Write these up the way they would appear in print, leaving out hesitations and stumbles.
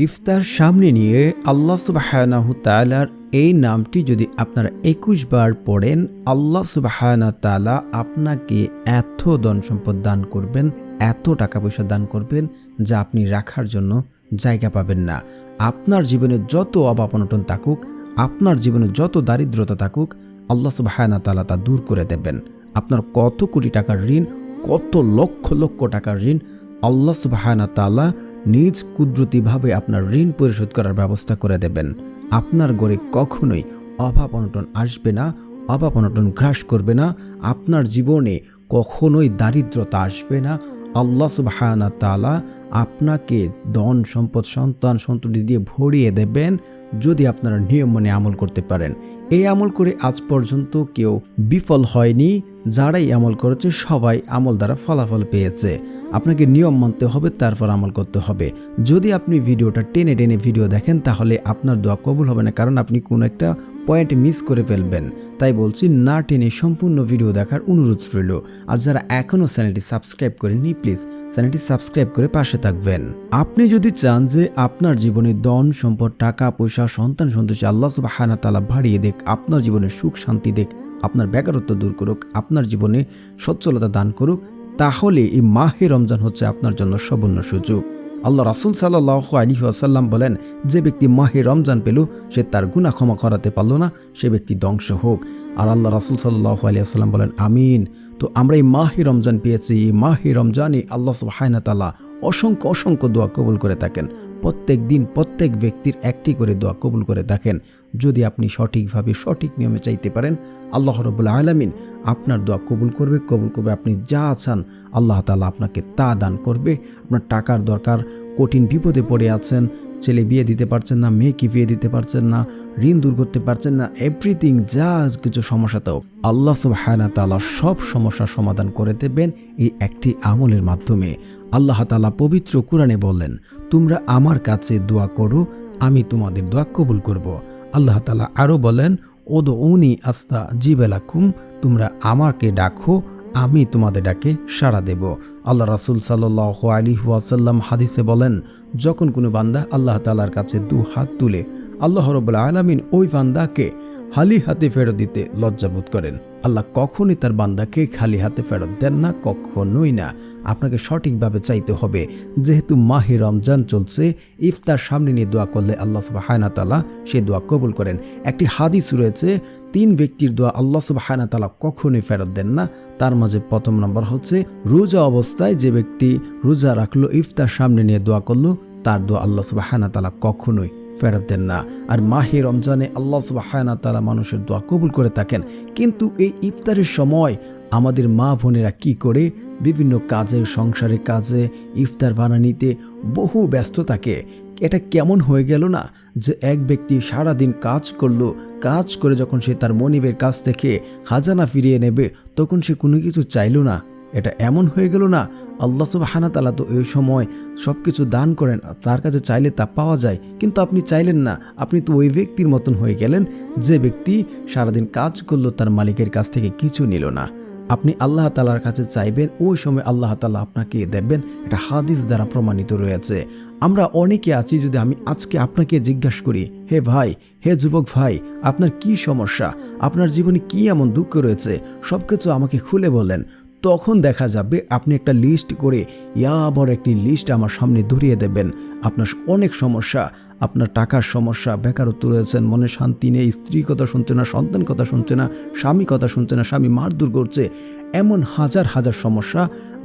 ইফতার সামনে নিয়ে আল্লাহ সুবহানাহু তাআলার এই নামটি যদি আপনারা ২১ বার পড়েন, আল্লাহ সুবহানাহু তাআলা আপনাকে এত ধন সম্পদ দান করবেন, এত টাকা পয়সা দান করবেন যা আপনি রাখার জন্য জায়গা পাবেন না। আপনার জীবনে যত অভাব অনটন থাকুক, আপনার জীবনে যত দারিদ্রতা থাকুক, আল্লাহ সুবহানাহু তাআলা তা দূর করে দেবেন। আপনার কত কোটি টাকার ঋণ, কত লক্ষ লক্ষ টাকার ঋণ, আল্লাহ সুবহানাহু তাআলা নিজ কুদরতিভাবে আপনার ঋণ পরিশোধ করার ব্যবস্থা করে দেবেন। আপনার ঘরে কখনোই অভাব অনটন আসবে না, অভাব অনটন গ্রাস করবে না, আপনার জীবনে কখনোই দারিদ্রতা আসবে না। আল্লাহ সুবহানাহু তাআলা আপনাকে ধন সম্পদ সন্তান সন্ততি দিয়ে ভরিয়ে দেবেন যদি আপনারা নিয়ম মেনে আমল করতে পারেন। এই আমল করে আজ পর্যন্ত কেউ বিফল হয়নি। যারাই আমল করেছে সবাই আমল দ্বারা ফলাফল পেয়েছে। আপনাকে নিয়ম মানতে হবে, তারপর আমল করতে হবে। যদি আপনি ভিডিওটা টেনে টেনে ভিডিও দেখেন তাহলে আপনার দোয়া কবুল হবে না, কারণ আপনি কোনো একটা পয়েন্ট মিস করে ফেলবেন। তাই বলছি, না টেনে সম্পূর্ণ ভিডিও দেখার অনুরোধ রইল। আর যারা এখনও চ্যানেলটি সাবস্ক্রাইব করেননি, প্লিজ চ্যানেলটি সাবস্ক্রাইব করে পাশে থাকবেন। আপনি যদি চান যে আপনার জীবনে ধন সম্পদ টাকা পয়সা সন্তান সন্ততি আল্লাহ সুবহানাহু তাআলা বাড়িয়ে দেখ, আপনার জীবনে সুখ শান্তি দেখ, আপনার বেকারত্ব দূর করুক, আপনার জীবনে সচ্ছলতা দান করুক, তাহলে এই মাহে রমজান হচ্ছে আপনার জন্য সুবর্ণ সুযোগ। আল্লাহ রাসূল সাল্লাল্লাহু আলাইহি ওয়াসাল্লাম বলেন, যে ব্যক্তি মাহে রমজান পেল সে তার গুনাহ ক্ষমা করাতে পারল না, সে ব্যক্তি ধ্বংস হোক। আর আল্লাহ রাসূল সাল্লাল্লাহু আলাইহি ওয়াসাল্লাম বলেন আমিন। তো আমরা এই মাহে রমজান পেয়েছি, এই মাহে রমজানে আল্লাহ সুবহানাহু তাআলা অসংখ্য অসংখ্য দোয়া কবুল করে থাকেন। প্রত্যেক দিন প্রত্যেক ব্যক্তির একটি করে দোয়া কবুল করে থাকেন। যদি আপনি সঠিকভাবে সঠিক নিয়মে চাইতে পারেন, আল্লাহ রাব্বুল আলামিন আপনার দোয়া কবুল করবে। আপনি যা চান আল্লাহ তাআলা আপনাকে তা দান করবে। আপনার টাকার দরকার, কঠিন বিপদে পড়ে আছেন, ছেলে বিয়ে দিতে পারছেন না, মেয়েকে বিয়ে দিতে পারছেন না, ঋণ দূর করতে পারছেন না, এভরিথিং যা কিছু সমস্যা থাকুক, আল্লাহ সুবহানাহু তাআলা সব সমস্যার সমাধান করে দেবেন এই একটি আমলের মাধ্যমে। আল্লাহ তাআলা পবিত্র কোরআনে বললেন, তোমরা আমার কাছে দোয়া করো, আমি তোমাদের দোয়া কবুল করব। আল্লাহ তাআলা আরও বলেন, উদউনি আস্তাজিব লাকুম, তোমরা আমাকে ডাকো, আমি তোমাদের ডাকে সাড়া দেব। আল্লাহ রাসূল সাল্লাল্লাহু আলাইহি ওয়াসাল্লাম হাদিসে বলেন, যখন কোনো বান্দা আল্লাহ তাআলার কাছে দু হাত তুলে, আল্লাহ রাব্বুল আলামিন ওই বান্দাকে খালি হাতে ফেরত দিতে লজ্জাবোধ করেন। আল্লাহ কখনই তার বান্দাকে খালি হাতে ফেরত দেন না, কখনোই না। আপনাকে সঠিকভাবে চাইতে হবে। যেহেতু মাহে রমজান চলছে, ইফতার সামনে নিয়ে দোয়া করলে আল্লাহ সুবহানাহু তাআলা সে দোয়া কবুল করেন। একটি হাদিস রয়েছে, 3 ব্যক্তির দোয়া আল্লাহ সুবহানাহু তাআলা কখনোই ফেরত দেন না। তার মাঝে প্রথম নম্বর হচ্ছে রোজা অবস্থায় যে ব্যক্তি রোজা রাখলো, ইফতার সামনে নিয়ে দোয়া করলো, তার দোয়া আল্লাহ সুবহানাহু তাআলা কখনোই ফেরত দেন না। আর মাহে রমজানে আল্লাহ সুবহানাহু তাআলা মানুষের দোয়া কবুল করে থাকেন। কিন্তু এই ইফতারের সময় আমাদের মা বোনেরা কি করে, বিভিন্ন কাজে, সংসারের কাজে, ইফতার বানানিতে বহু ব্যস্ত থাকে। এটা কেমন হয়ে গেল না যে এক ব্যক্তি সারাদিন কাজ করলো, কাজ করে যখন সে তার মনিবের কাছ থেকে খাজানা ফিরিয়ে নেবে তখন সে কোনো কিছু চাইল না। এটা এমন হয়ে গেল না, আল্লাহ সুবহানাহু তাআলা তো এই সময় সব কিছু দান করেন, তার কাছে চাইলে তা পাওয়া যায়, কিন্তু আপনি চাইলেন না। আপনি তো ওই ব্যক্তির মতন হয়ে গেলেন যে ব্যক্তি সারাদিন কাজ করলো, তার মালিকের কাছ থেকে কিছু নিল না। আপনি আল্লাহ তাআলার কাছে চাইবেন, ওই সময় আল্লাহ তাআলা আপনাকে দেবেন। এটা হাদিস দ্বারা প্রমাণিত রয়েছে। আমরা অনেকে আছি, যদি আমি আজকে আপনাকে জিজ্ঞাসা করি, হে ভাই, হে যুবক ভাই, আপনার কি সমস্যা, আপনার জীবনে কি এমন দুঃখ রয়েছে, সব কিছু আমাকে খুলে বলেন, তখন দেখা যাবে আপনি একটা লিস্ট করে বড় একটি লিস্ট আমার সামনে ধরিয়ে দেবেন। আপনার অনেক সমস্যা, আপনার টাকার সমস্যা, বেকারত্ব রয়েছেন, মনে শান্তি নেই, স্ত্রী কথা শুনছে না, সন্তান কথা শুনছে না, স্বামী কথা শুনছে না, স্বামী মারধর করছে, এমন হাজার হাজার সমস্যা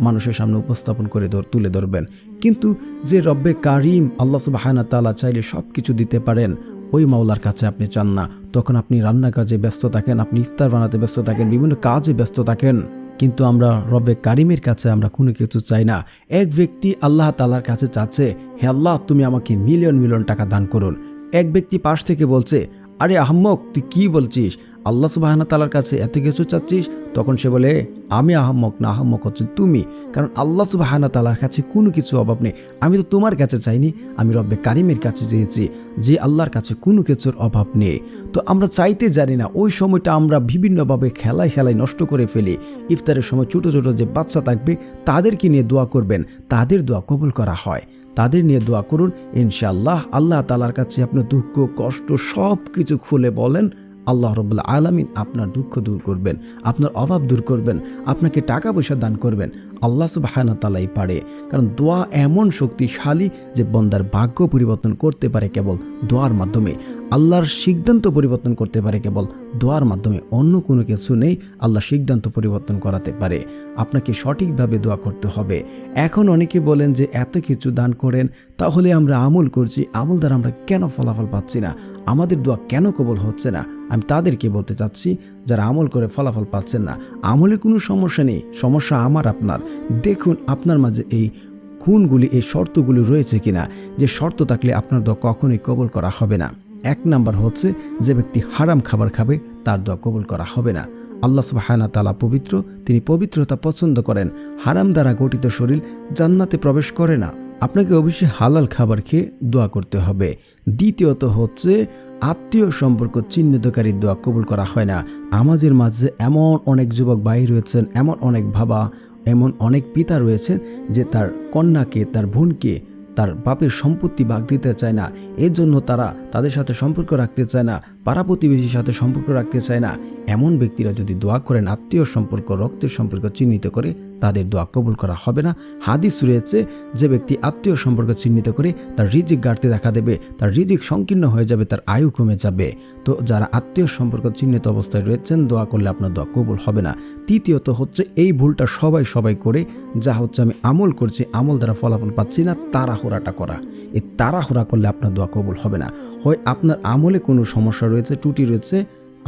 মানুষের সামনে উপস্থাপন করে তুলে ধরবেন। কিন্তু যে রব্বে কারিম আল্লাহ সুবহানাহু তাআলা চাইলে সব কিছু দিতে পারেন, ওই মাওলার কাছে আপনি চান না। তখন আপনি রান্নার কাজে ব্যস্ত থাকেন, আপনি ইফতার বানাতে ব্যস্ত থাকেন, বিভিন্ন কাজে ব্যস্ত থাকেন। কিন্তু আমরা রব্বে কারিমের কাছে আমরা কোনো কিছু চাই না। এক ব্যক্তি আল্লাহ তাআলার কাছে চাচ্ছে, হে আল্লাহ, তুমি আমাকে মিলিয়ন মিলিয়ন টাকা দান করুন। এক ব্যক্তি পাশ থেকে বলছে, আরে আহম্মক, তুই কি বলছিস, আল্লাহ সুবহানাহু তাআলার কাছে এত কিছু চাচ্ছিস? তখন সে বলে, আমি আহম্মক না, আহম্মক হচ্ছে তুমি, কারণ আল্লাহ সুবহানাহু তাআলার কাছে কোনো কিছু অভাব নেই। আমি তো তোমার কাছে চাইনি, আমি রব্বে কারিমের কাছে চেয়েছি, যে আল্লাহর কাছে কোনো কিছুর অভাব নেই। তো আমরা চাইতে জানি না, ওই সময়টা আমরা বিভিন্নভাবে খেলায় নষ্ট করে ফেলি। ইফতারের সময় ছোট ছোট যে বাচ্চা থাকবে তাদেরকে নিয়ে দোয়া করবেন, তাদের দোয়া কবুল করা হয়। তাদের নিয়ে দোয়া করুন। ইনশাআল্লাহ আল্লাহ তাআলার কাছে আপনার দুঃখ কষ্ট সব কিছু খুলে বলেন, আল্লাহ রাব্বুল আলামিন আপনার দুঃখ দূর করবেন, আপনার অভাব দূর করবেন, আপনাকে টাকা পয়সা দান করবেন। আল্লাহ সুবহানাহু ওয়া তাআলাই পারে, কারণ দোয়া এমন শক্তিশালী যে বান্দার ভাগ্য পরিবর্তন করতে পারে কেবল দোয়ার মাধ্যমে। আল্লাহর সিদ্ধান্ত পরিবর্তন করতে পারে কেবল দোয়ার মাধ্যমে, অন্য কোনো কিছু নেই আল্লাহ সিদ্ধান্ত পরিবর্তন করাতে পারে। আপনাকে সঠিকভাবে দোয়া করতে হবে। এখন অনেকে বলেন যে এত কিছু দান করেন, তাহলে আমরা আমল করছি, আমল দ্বারা আমরা কেন ফলাফল পাচ্ছি না, আমাদের দোয়া কেন কবুল হচ্ছে না? আমি তাদেরকে বলতে চাচ্ছি, যারা আমল করে ফলাফল পাচ্ছেন না, আমলে কোনো সমস্যা নেই, সমস্যা আমার আপনার। দেখুন আপনার মাঝে এই গুণগুলি, এই শর্তগুলি রয়েছে কিনা। যে শর্ত থাকলে আপনার দোয়া কখনোই কবুল করা হবে না। 1 নাম্বার হচ্ছে, যে ব্যক্তি হারাম খাবার খাবে তার দোয়া কবুল করা হবে না। আল্লাহ সুবহানাহু ওয়া তাআলা পবিত্র, তিনি পবিত্রতা পছন্দ করেন। হারাম দ্বারা গঠিত শরীর জান্নাতে প্রবেশ করে না। আপনাকে অবশ্যই হালাল খাবার খেয়ে দোয়া করতে হবে। দ্বিতীয়ত হচ্ছে, আত্মীয় সম্পর্ক চিহ্নিতকারী দোয়া কবুল করা হয় না। আমাদের মাঝে এমন অনেক যুবক ভাই রয়েছেন, এমন অনেক বাবা, এমন অনেক পিতা রয়েছেন যে তার কন্যাকে, তার বোনকে তার বাপের সম্পত্তি ভাগ দিতে চায় না। এর জন্য তারা তাদের সাথে সম্পর্ক রাখতে চায় না, পাড়া প্রতিবেশীর সাথে সম্পর্ক রাখতে চায় না। এমন ব্যক্তিরা যদি দোয়া করেন আত্মীয় সম্পর্ক, রক্তের সম্পর্ক চিহ্নিত করে, তাদের দোয়া কবুল করা হবে না। হাদিস রয়েছে, যে ব্যক্তি আত্মীয় সম্পর্ক চিহ্নিত করে তার রিজিক ঘাটতি দেখা দেবে, তার রিজিক সংকীর্ণ হয়ে যাবে, তার আয়ু কমে যাবে। তো যারা আত্মীয় সম্পর্ক চিহ্নিত অবস্থায় রয়েছেন, দোয়া করলে আপনার দোয়া কবুল হবে না। তৃতীয়ত হচ্ছে, এই ভুলটা সবাই করে, যা হচ্ছে আমি আমল করছি, আমল দ্বারা ফলাফল পাচ্ছি না, তাড়াহুড়াটা করা। এই তাড়াহুড়া করলে আপনার দোয়া কবুল হবে না। হয় আপনার আমলে কোনো সমস্যা রয়েছে, ত্রুটি রয়েছে,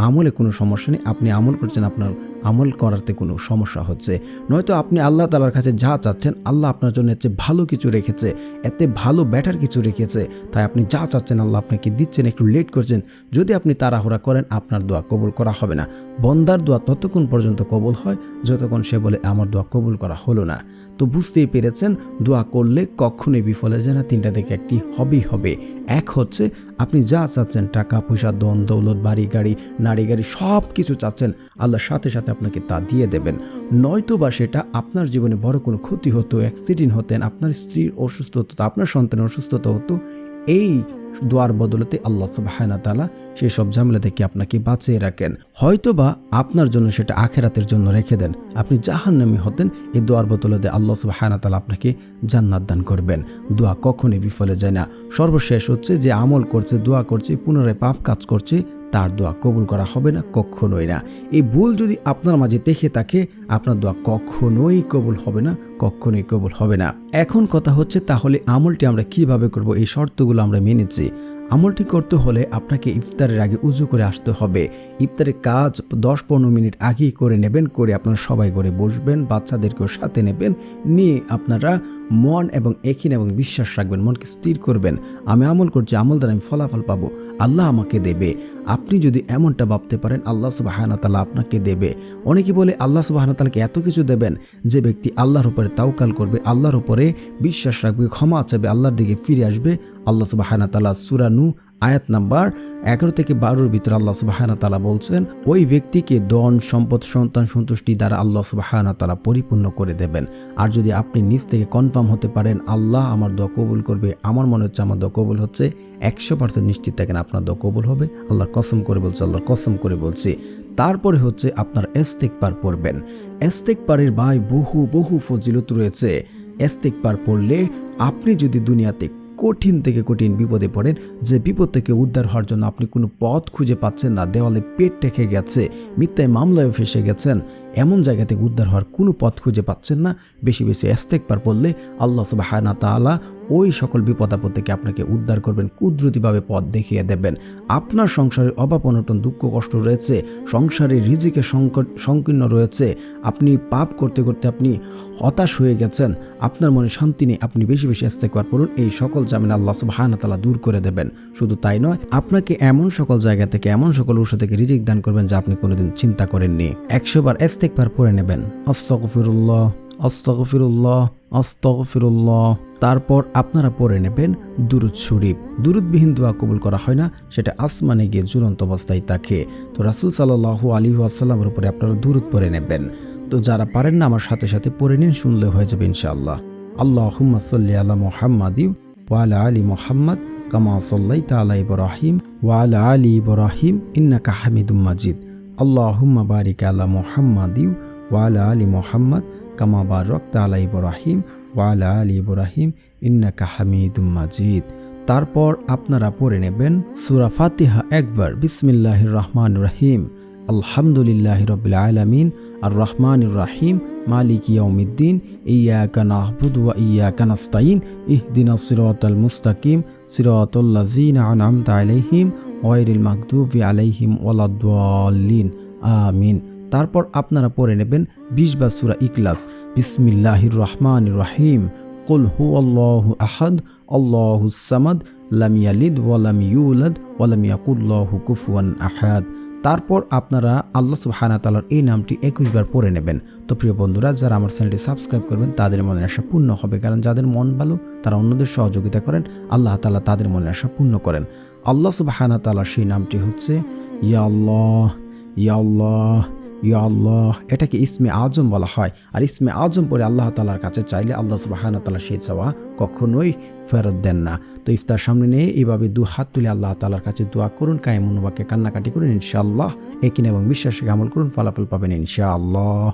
আমলে কোনো সমস্যা নেই, আপনি আমল করছেন, আপনার আমল করাতে কোনো সমস্যা হচ্ছে, নয়তো আপনি আল্লাহ তাআলার কাছে যা চাচ্ছেন, আল্লাহ আপনার জন্য এতে ভালো কিছু রেখেছে, এতে ভালো বেটার কিছু রেখেছে, তাই আপনি যা চাচ্ছেন আল্লাহ আপনাকে দিচ্ছেন, একটু লেট করছেন। যদি আপনি তাড়াহুড়া করেন, আপনার দোয়া কবুল করা হবে না। বন্দার দোয়া ততক্ষণ পর্যন্ত কবুল হয় যতক্ষণ সে বলে আমার দোয়া কবুল করা হলো না। তো বুঝতেই পেরেছেন, দোয়া করলে কখনোই বিফল হয়ে যায় না। 3টা থেকে একটি হবেই হবে। এক হচ্ছে, আপনি যা চাচ্ছেন, টাকা পয়সা, ধন দৌলত, বাড়ি গাড়ি, নারী গাড়ি, সব কিছু চাচ্ছেন, আল্লাহর সাথে সাথে আপনাকে তা দিয়ে দেবেন। নয়তো বা সেটা আপনার জীবনে বড় কোনো ক্ষতি হতো, অ্যাক্সিডেন্ট হতেন, আপনার স্ত্রীর অসুস্থ হতো, আপনার সন্তানের অসুস্থতা হতো, এই দোয়ার বদলতে আল্লাহ সুবহানাহু ওয়া তাআলা সেই সব ঝামেলা থেকে আপনাকে বাঁচিয়ে রাখেন। হয়তোবা আপনার জন্য সেটা আখিরাতের জন্য রেখে দেন, আপনি জাহান্নামী হতেন, এই দোয়ার বদলতে আল্লাহ সুবহানাহু ওয়া তাআলা আপনাকে জান্নাত দান করবেন। দোয়া কখনোই বিফলে যায় না। সর্বশেষ হচ্ছে, যে আমল করছে, দোয়া করছে, পুনরায় পাপ কাজ করছে, তার দোয়া কবুল করা হবে না, কখনোই না। এই ভুল যদি আপনার মাঝে দেখে থাকে, আপনার দোয়া কখনোই কবুল হবে না, কখনোই কবুল হবে না। এখন কথা হচ্ছে, তাহলে আমলটি আমরা কিভাবে করব? এই শর্তগুলো আমরা মেনেছি। আমলটি করতে হলে আপনাকে ইফতারের আগে উজু করে আসতে হবে। ইফতারের কাজ 10-15 মিনিট আগেই করে নেবেন, করে আপনারা সবাই করে বসবেন, বাচ্চাদেরকেও সাথে নেবেন, নিয়ে আপনারা মন এবং একিন এবং বিশ্বাস রাখবেন, মনকে স্থির করবেন, আমি আমল করছি, আমল দ্বারা আমি ফলাফল পাবো, আল্লাহ আমাকে দেবে। আপনি যদি এমনটা ভাবতে পারেন, আল্লাহ সুবহানাহু ওয়া তাআলা আপনাকে দেবে। অনেকে বলে আল্লাহ সুবহানাহু ওয়া তাআলাকে এত কিছু দেবেন। যে ব্যক্তি আল্লাহর উপরে তাওয়াক্কুল করবে, আল্লাহর উপরে বিশ্বাস রাখবে, ক্ষমা চাইবে, আল্লাহর দিকে ফিরে আসবে, আল্লাহ সুবহানাহু ওয়া তাআলা সূরা নূহ আয়াত নাম্বার 11 থেকে 12 ভিতরে আল্লাহ সুবহানাহু ওয়া তাআলা বলছেন, ওই ব্যক্তিকে ধন সম্পদ সন্তান সন্তুষ্টি দ্বারা আল্লাহ সুবহানাহু ওয়া তাআলা পরিপূর্ণ করে দেবেন। আর যদি আপনি নিজ থেকে কনফার্ম হতে পারেন আল্লাহ আমার দোয়া কবুল করবে, আমার মনে হচ্ছে আমার দোয়া কবুল হচ্ছে, 100% নিশ্চিত থাকেন আপনার দোয়া কবুল হবে। আল্লাহর কসম করে বলছি, আল্লাহর কসম করে বলছি। তারপরে হচ্ছে আপনার ইস্তিগফার পড়বেন। ইস্তিগফারের ভাই বহু ফজিলত রয়েছে। ইস্তিগফার পড়লে আপনি যদি দুনিয়াতে কঠিন থেকে কঠিন বিপদে পড়েন, যে বিপদ থেকে উদ্ধার হওয়ার জন্য আপনি কোনো পথ খুঁজে পাচ্ছেন না, দেওয়ালে পেট টেকে গেছে, মিথ্যায় মামলায় ফেসে গেছেন, এমন জায়গা থেকে উদ্ধার হওয়ার কোনো পথ খুঁজে পাচ্ছেন না, বেশি বেশি ইস্তিগফার পড়লে আল্লাহ সুবহানাহু ওয়া তাআলা ওই সকল বিপদ আপদ থেকে আপনাকে উদ্ধার করবেন, কুদরতিভাবে পথ দেখিয়ে দেবেন। আপনার সংসারে অভাব অনটন দুঃখ কষ্ট রয়েছে, সংসারে রিজিকের সংকীর্ণ রয়েছে, আপনি পাপ করতে করতে আপনি হতাশ হয়ে গেছেন, আপনার মনে শান্তি নেই, আপনি বেশি বেশি ইস্তিগফার পড়ুন, এই সকল ঝামেলা আল্লাহ সুবহানাহু ওয়া তাআলা দূর করে দেবেন। শুধু তাই নয়, আপনাকে এমন সকল জায়গা থেকে, এমন সকল উৎস থেকে রিজিক দান করবেন যা আপনি কোনোদিন চিন্তা করেননি। 100 বার ইস্তিগফার পড়ে নেবেন, আস্তাগফিরুল্লাহ আস্তাগফিরুল্লাহ আস্তাগফিরুল্লাহ। তারপর আপনারা পড়ে নেবেন দুরূদ শরীফ। দুরূদবিহীন দোয়া কবুল করা হয় না, সেটা আসমানে গিয়ে ঝুলন্ত অবস্থায় থাকে। তো রাসূল সাল্লাল্লাহু আলাইহি ওয়াসাল্লামের উপরে আপনারা দুরূদ পড়ে নেবেন। তো যারা পারেন না, আমার সাথে সাথে পড়ে নিন, শুনলে হয়ে যাবে ইনশাআল্লাহ। আল্লাহুম্মা সাল্লি আলা মুহাম্মাদি ওয়া আলা আলি মুহাম্মাদ কামা সাল্লাইতা আলা ইব্রাহিম ওয়া আলা আলি ইব্রাহিম ইন্নাকা হামিদুম মাজিদ। আল্লাহুম্মা বারিক আলা মুহাম্মাদি ওয়া আলা আলি মুহাম্মাদ কামা বারাকতা আলা ইব্রাহিম ওয়া আলা আলি ইব্রাহিম ইন্নাকা হামিদুম মাজিদ। তারপর আপনারা পড়ে নেবেন সূরা ফাতিহা একবার। বিসমিল্লাহির রহমানির রহিম, আলহামদুলিল্লাহি রাব্বিল আলামিন, আর রহমানির রহিম, মালিকি ইয়াউমিদ্দিন, ইয়্যাকা না'বুদু ওয়া ইয়্যাকা নাস্তাইন, ইহদিনাস সিরাতাল মুস্তাকিম, সিরাতাল লাযিনা আন'আমতা আলাইহিম গায়রিল মাগদুবি আলাইহিম ওয়ালাদ-দাল্লিন, আমিন। তারপর আপনারা পড়ে নেবেন 20 বার সূরা ইখলাস। বিসমিল্লাহির রহমানির রহিম, কুল হুয়াল্লাহু আহাদ, আল্লাহুস সামাদ, লাম ইয়ালিদ ওয়া লাম ইউলাদ ওয়া লাম ইয়াকুল লাহু কুফুয়ান আহাদ। তারপর আপনারা আল্লাহ সুবহানাহু ওয়া তাআলার এই নামটি 21 বার পড়ে নেবেন। তো প্রিয় বন্ধুরা, যারা আমার চ্যানেলটি সাবস্ক্রাইব করবেন তাদের মনের আশা পূর্ণ হবে, কারণ যাদের মন ভালো তারা অন্যদের সহযোগিতা করেন, আল্লাহ তাআলা তাদের মনের আশা পূর্ণ করেন। আল্লাহ সুবহানাহু ওয়া তাআলার সেই নামটি হচ্ছে ইয়া আল্লাহ, ইয়া আল্লাহ, ইয়া আল্লাহ। এটাকে ইসমে আজম বলা হয়। আর ইসমে আজম পরে আল্লাহ তাআলার কাছে চাইলে আল্লাহ সুবহানাহু ওয়া তাআলা সেই চাওয়া কখনোই ফেরত দেন না। তো ইফতার সামনে নিয়ে এইভাবে 2 হাত তুলে আল্লাহ তাআলার কাছে দোয়া করুন, কায়েম মনোবাক্যে কান্নাকাটি করুন, ইনশাআল্লাহ। একিন এবং বিশ্বাসে আমল করুন, ফলাফল পাবেন ইনশাআল্লাহ।